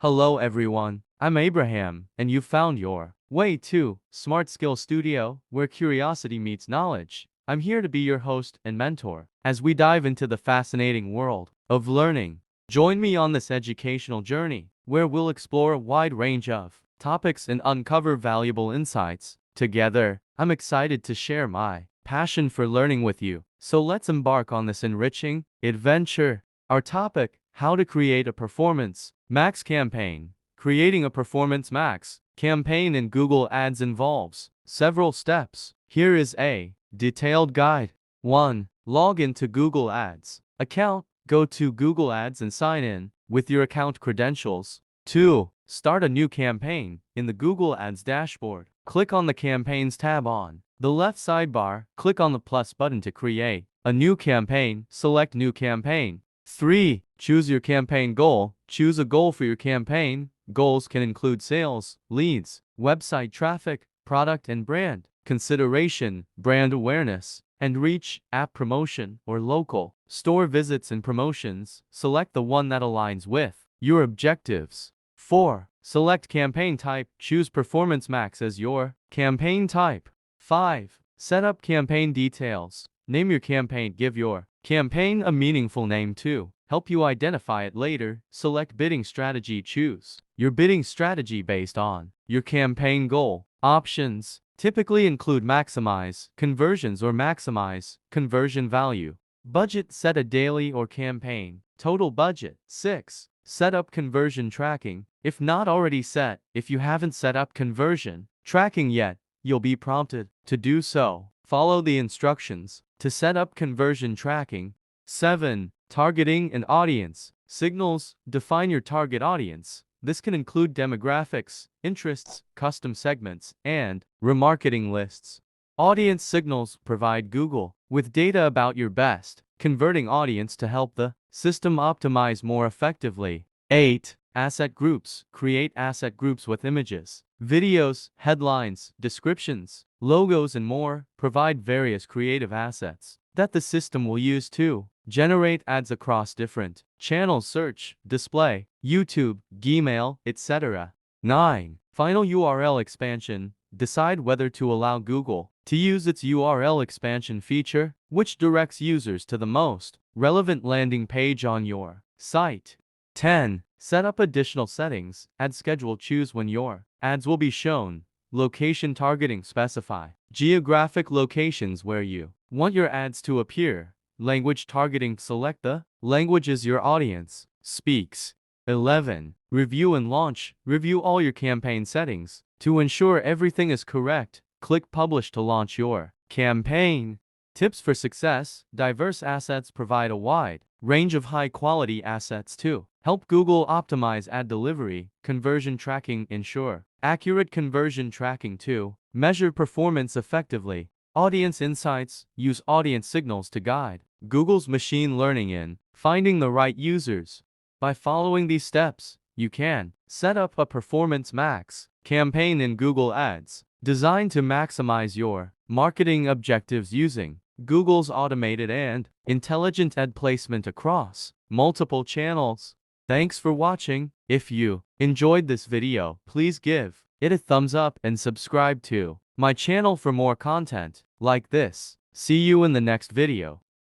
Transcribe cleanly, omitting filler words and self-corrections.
Hello everyone, I'm Abraham, and you found your way to Smart Skill Studio, where curiosity meets knowledge. I'm here to be your host and mentor as we dive into the fascinating world of learning. Join me on this educational journey, where we'll explore a wide range of topics and uncover valuable insights. Together, I'm excited to share my passion for learning with you. So let's embark on this enriching adventure. Our topic: how to create a performance max campaign. Creating a performance max campaign in Google Ads involves several steps. Here is a detailed guide. 1. Log into Google Ads account. Go to Google Ads and sign in with your account credentials. 2. Start a new campaign. In the Google Ads dashboard, click on the Campaigns tab on the left sidebar. Click on the plus button to create a new campaign. Select New Campaign. 3. Choose your campaign goal. Choose a goal for your campaign. Goals can include sales, leads, website traffic, product and brand consideration, brand awareness, and reach, app promotion, or local store visits and promotions. Select the one that aligns with your objectives. 4. Select campaign type. Choose Performance Max as your campaign type. 5. Set up campaign details. Name your campaign. Give your campaign a meaningful name to help you identify it later. Select bidding strategy. Choose your bidding strategy based on your campaign goal. Options typically include maximize conversions or maximize conversion value. Budget: set a daily or campaign total budget. 6. Set up conversion tracking. If not already set, if you haven't set up conversion tracking yet, you'll be prompted to do so. Follow the instructions to set up conversion tracking. 7. Targeting and audience signals. Define your target audience. This can include demographics, interests, custom segments, and remarketing lists. Audience signals provide Google with data about your best converting audience to help the system optimize more effectively. 8. Asset groups. Create asset groups with images, videos, headlines, descriptions, logos, and more. Provide various creative assets that the system will use to generate ads across different channels: search, display, YouTube, Gmail, etc. 9. Final URL expansion. Decide whether to allow Google to use its URL expansion feature, which directs users to the most relevant landing page on your site. 10. Set up additional settings. Ad schedule. Choose when your ads will be shown. Location targeting. Specify geographic locations where you want your ads to appear. Language targeting. Select the languages your audience speaks. 11. Review and launch. Review all your campaign settings to ensure everything is correct. Click Publish to launch your campaign. Tips for success. Diverse assets. Provide a wide range of high-quality assets to help Google optimize ad delivery. Conversion tracking. Ensure accurate conversion tracking to measure performance effectively. Audience insights. Use audience signals to guide Google's machine learning in finding the right users. By following these steps, you can set up a Performance Max campaign in Google Ads designed to maximize your marketing objectives using Google's automated and intelligent ad placement across multiple channels. Thanks for watching. If you enjoyed this video, please give it a thumbs up and subscribe to my channel for more content like this. See you in the next video.